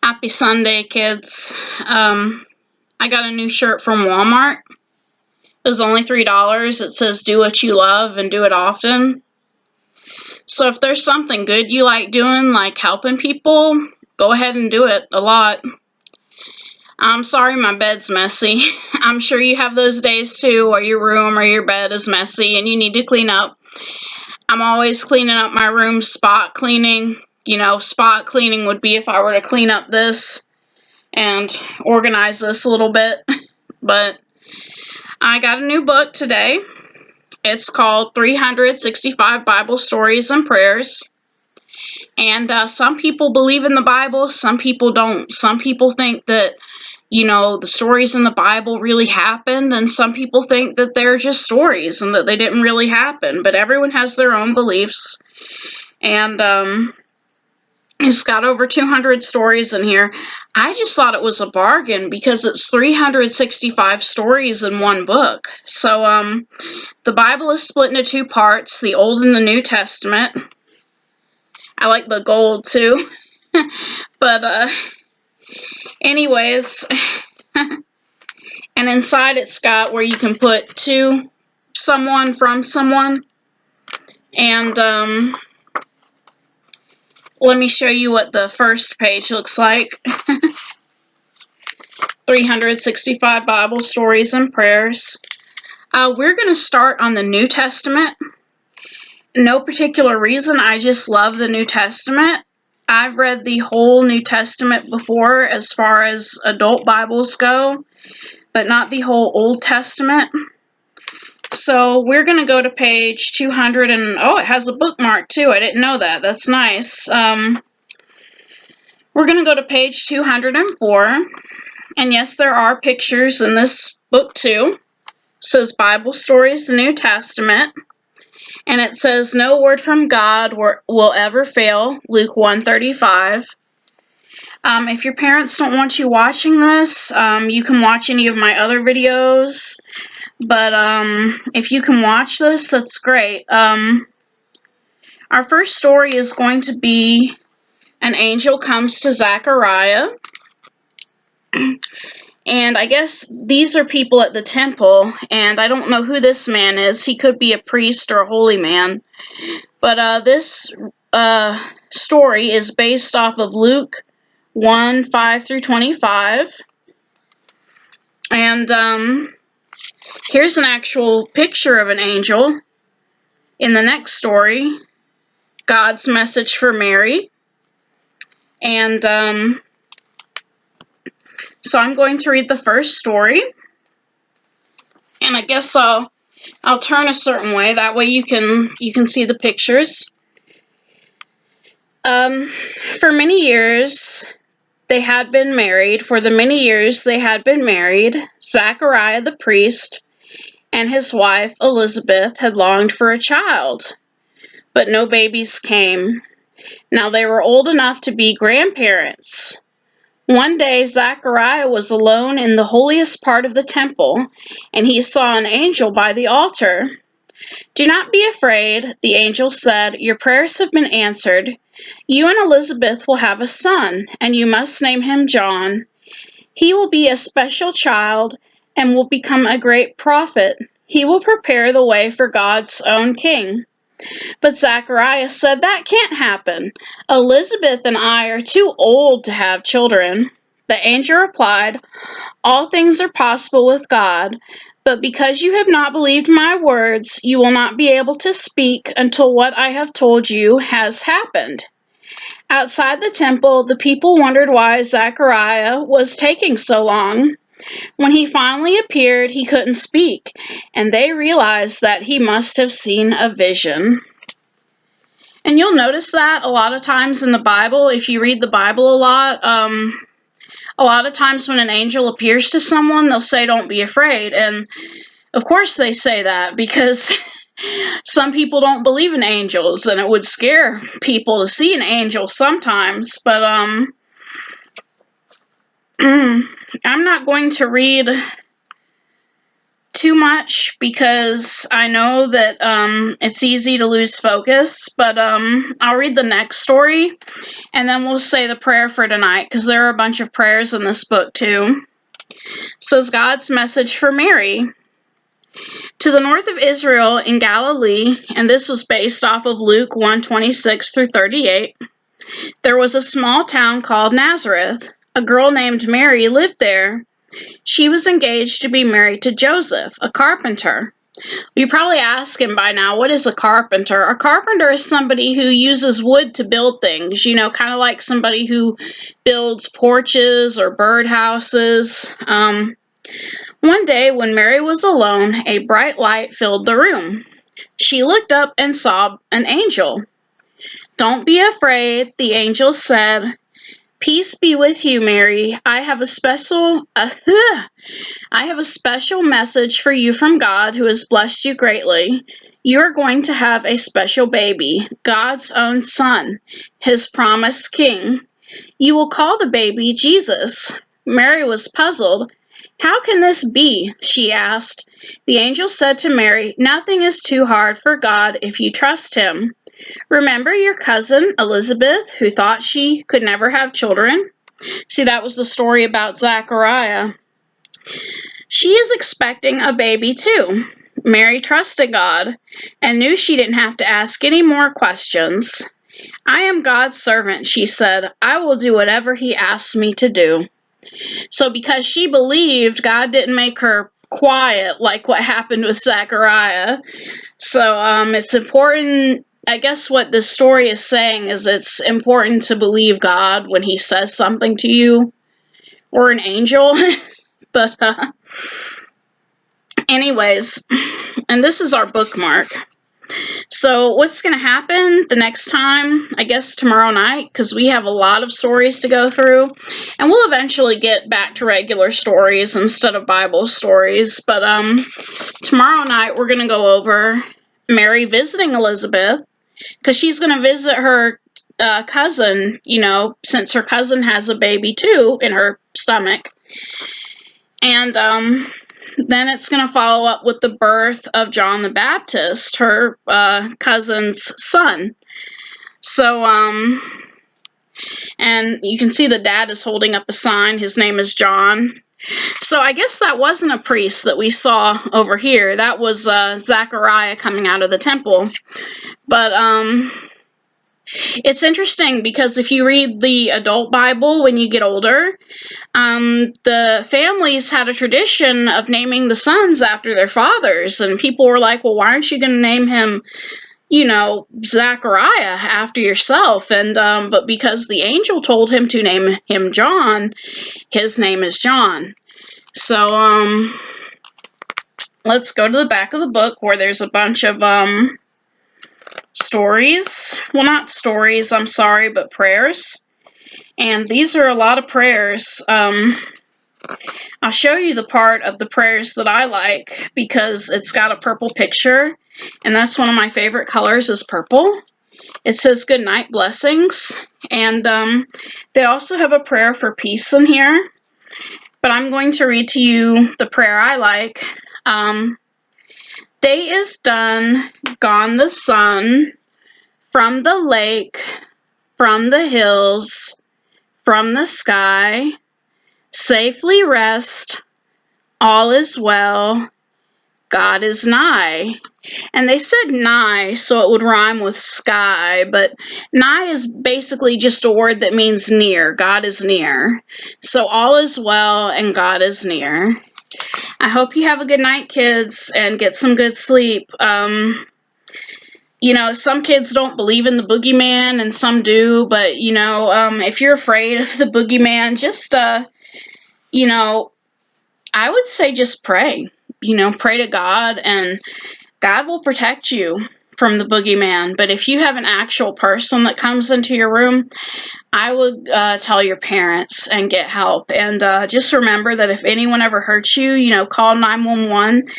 Happy Sunday, kids. I got a new shirt from Walmart. It was only $3. It says do what you love and do it often. So if there's something good you like doing, like helping people, go ahead and do it a lot. I'm sorry my bed's messy. I'm sure you have those days too, or your room or your bed is messy and you need to clean up. I'm always cleaning up my room, spot cleaning. Spot cleaning would be if I were to clean up this and organize this a little bit. But I got a new book today. It's called 365 Bible Stories and Prayers. And some people believe in the Bible, some people don't. Some people think that, the stories in the Bible really happened, and some people think that they're just stories and that they didn't really happen. But everyone has their own beliefs. And it's got over 200 stories in here. I just thought it was a bargain because it's 365 stories in one book. So the Bible is split into two parts, the Old and the New Testament. I like the gold too. But anyways, and inside it's got where you can put to someone, from someone. And let me show you what the first page looks like. 365 Bible Stories and Prayers. We're going to start on the New Testament. No particular reason, I just love the New Testament. I've read the whole New Testament before as far as adult Bibles go, but not the whole Old Testament. So we're going to go to page 200, and it has a bookmark too. I didn't know that. That's nice. We're going to go to page 204. And yes, there are pictures in this book too. It says Bible Stories, the New Testament. And it says, no word from God will ever fail, Luke 1:35. If your parents don't want you watching this, you can watch any of my other videos. But if you can watch this, that's great. Our first story is going to be an angel comes to Zechariah. And I guess these are people at the temple, and I don't know who this man is. He could be a priest or a holy man. But this story is based off of Luke 1:5-25. And here's an actual picture of an angel in the next story, God's message for Mary. And so I'm going to read the first story. And I guess I'll turn a certain way. That way you can see the pictures. For many years they had been married. For the many years they had been married, Zachariah the priest and his wife Elizabeth had longed for a child, but no babies came. Now they were old enough to be grandparents. One day Zachariah was alone in the holiest part of the temple, and he saw an angel by the altar. Do not be afraid, the angel said. Your prayers have been answered. You and Elizabeth will have a son, and you must name him John. He will be a special child and will become a great prophet. He will prepare the way for God's own king. But Zacharias said, that can't happen. Elizabeth and I are too old to have children. The angel replied, all things are possible with God, but because you have not believed my words, you will not be able to speak until what I have told you has happened. Outside the temple, the people wondered why Zechariah was taking so long. When he finally appeared, he couldn't speak, and they realized that he must have seen a vision. And you'll notice that a lot of times in the Bible, if you read the Bible a lot of times when an angel appears to someone, they'll say, don't be afraid. And of course they say that because some people don't believe in angels, and it would scare people to see an angel sometimes. But I'm not going to read too much because I know that it's easy to lose focus, but I'll read the next story and then we'll say the prayer for tonight because there are a bunch of prayers in this book too. It says God's message for Mary. To the north of Israel in Galilee, and this was based off of Luke 1:26 through 38, there was a small town called Nazareth. A girl named Mary lived there. She was engaged to be married to Joseph, a carpenter. You probably ask him by now, what is a carpenter? A carpenter is somebody who uses wood to build things, kind of like somebody who builds porches or birdhouses. One day, when Mary was alone, a bright light filled the room. She looked up and saw an angel. "Don't be afraid," the angel said. "Peace be with you, Mary. I have a special message for you from God, who has blessed you greatly. You are going to have a special baby, God's own son, his promised king. You will call the baby Jesus." Mary was puzzled. "How can this be?" she asked. The angel said to Mary, "Nothing is too hard for God if you trust him. Remember your cousin Elizabeth, who thought she could never have children?" See, that was the story about Zachariah. "She is expecting a baby too." Mary trusted God and knew she didn't have to ask any more questions. "I am God's servant," she said. "I will do whatever he asks me to do." So because she believed, God didn't make her quiet like what happened with Zechariah. So it's important. I guess what this story is saying is it's important to believe God when he says something to you, or an angel. But anyways, and this is our bookmark. So what's going to happen the next time? I guess tomorrow night, because we have a lot of stories to go through. And we'll eventually get back to regular stories instead of Bible stories. But tomorrow night we're going to go over Mary visiting Elizabeth, because she's going to visit her cousin, since her cousin has a baby too in her stomach. And then it's going to follow up with the birth of John the Baptist, her cousin's son. So, and you can see the dad is holding up a sign. His name is John. So I guess that wasn't a priest that we saw over here. That was Zechariah coming out of the temple. But it's interesting because if you read the adult Bible when you get older, the families had a tradition of naming the sons after their fathers, and people were like, well, why aren't you going to name him, Zachariah after yourself? And but because the angel told him to name him John, his name is John. So let's go to the back of the book where there's a bunch of stories. Well, not stories, I'm sorry, but prayers. And these are a lot of prayers. I'll show you the part of the prayers that I like because it's got a purple picture, and that's one of my favorite colors is purple. It says good night blessings, and they also have a prayer for peace in here, but I'm going to read to you the prayer I like. Day is done, gone the sun, from the lake, from the hills, from the sky, safely rest, all is well, God is nigh. And they said nigh so it would rhyme with sky, but nigh is basically just a word that means near. God is near. So all is well and God is near. I hope you have a good night, kids, and get some good sleep. Some kids don't believe in the boogeyman and some do, but, if you're afraid of the boogeyman, just, I would say just pray. Pray to God, and God will protect you from the boogeyman. But if you have an actual person that comes into your room, I would tell your parents and get help. And just remember that if anyone ever hurts you, call 911.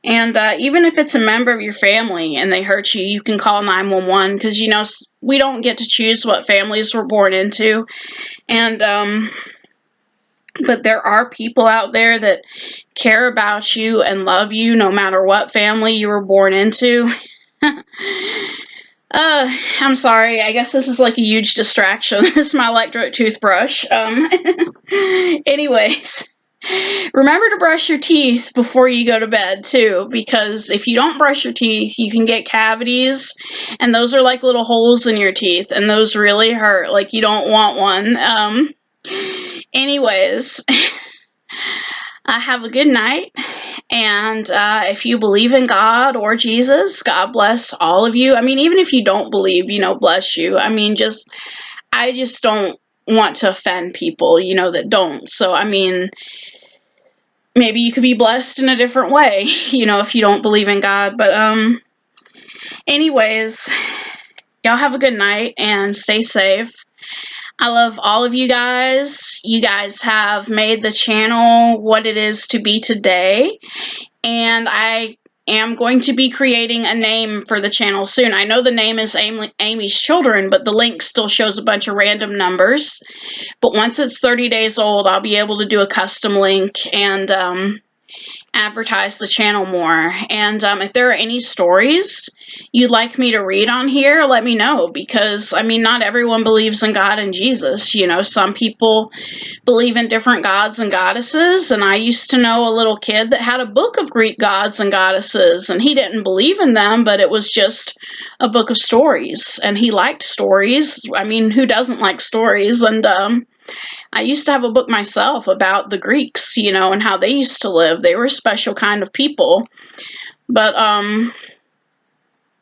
And even if it's a member of your family and they hurt you, you can call 911 because, we don't get to choose what families we're born into. And But there are people out there that care about you and love you no matter what family you were born into. I'm sorry. I guess this is like a huge distraction. This is my electric toothbrush. Anyways, remember to brush your teeth before you go to bed too, because if you don't brush your teeth, you can get cavities, and those are like little holes in your teeth, and those really hurt. Like you don't want one. Anyways, have a good night. And if you believe in God or Jesus, God bless all of you. I mean, even if you don't believe, bless you. I mean, I just don't want to offend people, that don't. So, I mean, maybe you could be blessed in a different way, if you don't believe in God. But, anyways, y'all have a good night and stay safe. I love all of you guys. You guys have made the channel what it is to be today. And I am going to be creating a name for the channel soon. I know the name is Amy's Children, but the link still shows a bunch of random numbers. But once it's 30 days old, I'll be able to do a custom link and advertise the channel more. And if there are any stories you'd like me to read on here, let me know, because I mean, not everyone believes in God and Jesus. Some people believe in different gods and goddesses, and I used to know a little kid that had a book of Greek gods and goddesses, and he didn't believe in them, but it was just a book of stories, and he liked stories. I mean, who doesn't like stories? And I used to have a book myself about the Greeks, and how they used to live. They were a special kind of people. But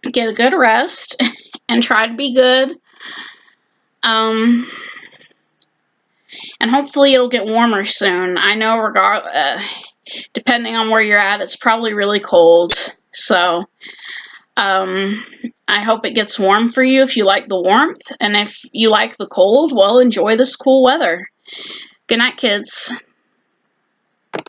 get a good rest and try to be good. And hopefully it'll get warmer soon. I know depending on where you're at, it's probably really cold. So I hope it gets warm for you if you like the warmth. And if you like the cold, well, enjoy this cool weather. Good night, kids.